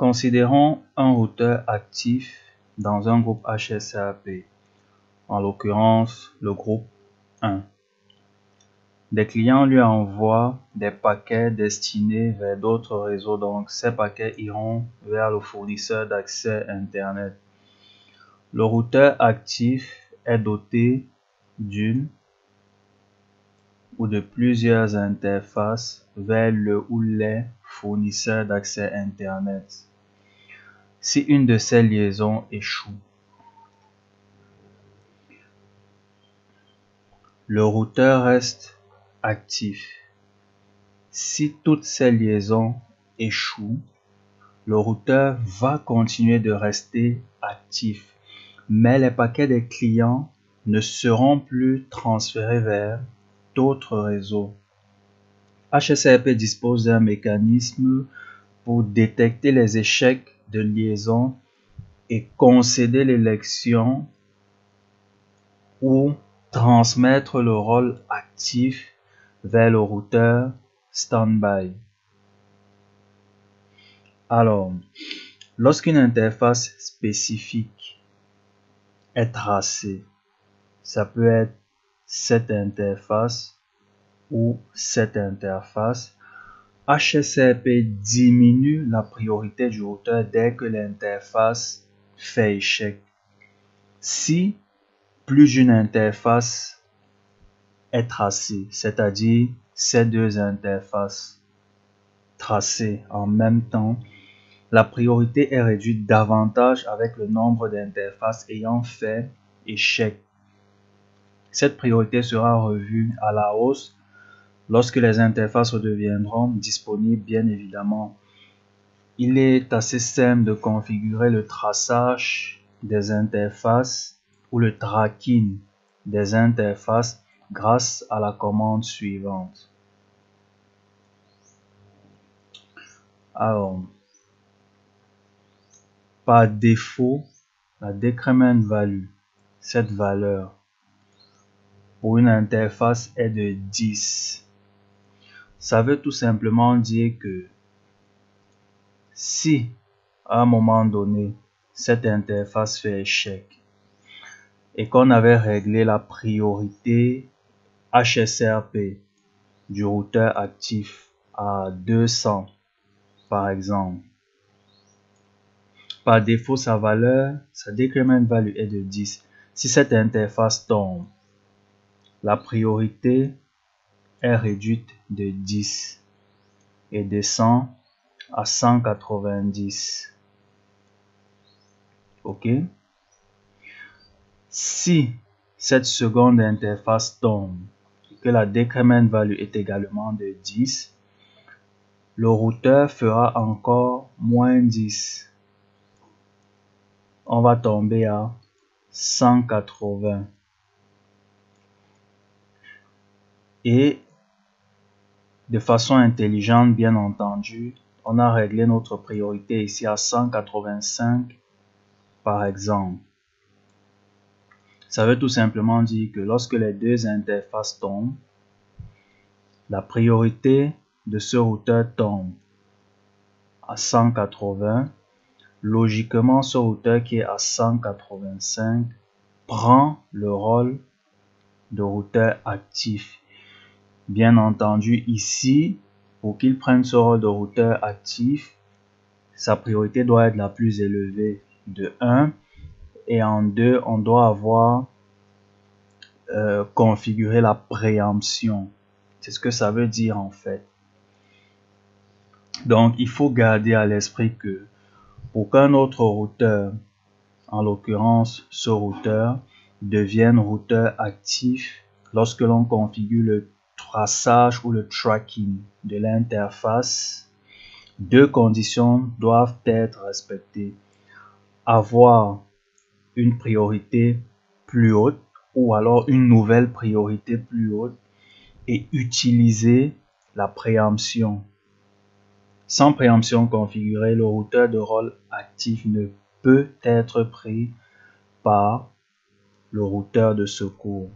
Considérons un routeur actif dans un groupe HSAP, en l'occurrence le groupe 1. Des clients lui envoient des paquets destinés vers d'autres réseaux, donc ces paquets iront vers le fournisseur d'accès Internet. Le routeur actif est doté d'une ou de plusieurs interfaces vers le ou les fournisseurs d'accès Internet. Si une de ces liaisons échoue, le routeur reste actif. Si toutes ces liaisons échouent, le routeur va continuer de rester actif, mais les paquets des clients ne seront plus transférés vers d'autres réseaux. HSAP dispose d'un mécanisme pour détecter les échecs de liaison et concéder l'élection ou transmettre le rôle actif vers le routeur standby. Alors, lorsqu'une interface spécifique est tracée, ça peut être cette interface ou cette interface, HSAP diminue la priorité du routeur dès que l'interface fait échec. Si plus d'une interface est tracée, c'est-à-dire ces deux interfaces tracées en même temps, la priorité est réduite davantage avec le nombre d'interfaces ayant fait échec. Cette priorité sera revue à la hausse lorsque les interfaces redeviendront disponibles, bien évidemment. Il est assez simple de configurer le traçage des interfaces ou le tracking des interfaces grâce à la commande suivante. Alors, par défaut, la decrement value, cette valeur pour une interface est de 10. Ça veut tout simplement dire que si à un moment donné cette interface fait échec et qu'on avait réglé la priorité HSRP du routeur actif à 200 par exemple, par défaut sa valeur, sa decrement value est de 10. Si cette interface tombe, la priorité est réduite de 10 et descend à 190. Ok? Si cette seconde interface tombe et que la decrement value est également de 10, le routeur fera encore moins 10. On va tomber à 180. Et de façon intelligente, bien entendu, on a réglé notre priorité ici à 185 par exemple. Ça veut tout simplement dire que lorsque les deux interfaces tombent, la priorité de ce routeur tombe à 180. Logiquement, ce routeur qui est à 185 prend le rôle de routeur actif. Bien entendu, ici, pour qu'il prenne ce rôle de routeur actif, sa priorité doit être la plus élevée de 1. Et en 2, on doit avoir configuré la préemption. C'est ce que ça veut dire en fait. Donc, il faut garder à l'esprit que pour qu'un autre routeur, en l'occurrence ce routeur, devienne routeur actif lorsque l'on configure le traçage ou le tracking de l'interface, deux conditions doivent être respectées. Avoir une priorité plus haute ou alors une nouvelle priorité plus haute et utiliser la préemption. Sans préemption configurée, le routeur de rôle actif ne peut être pris par le routeur de secours.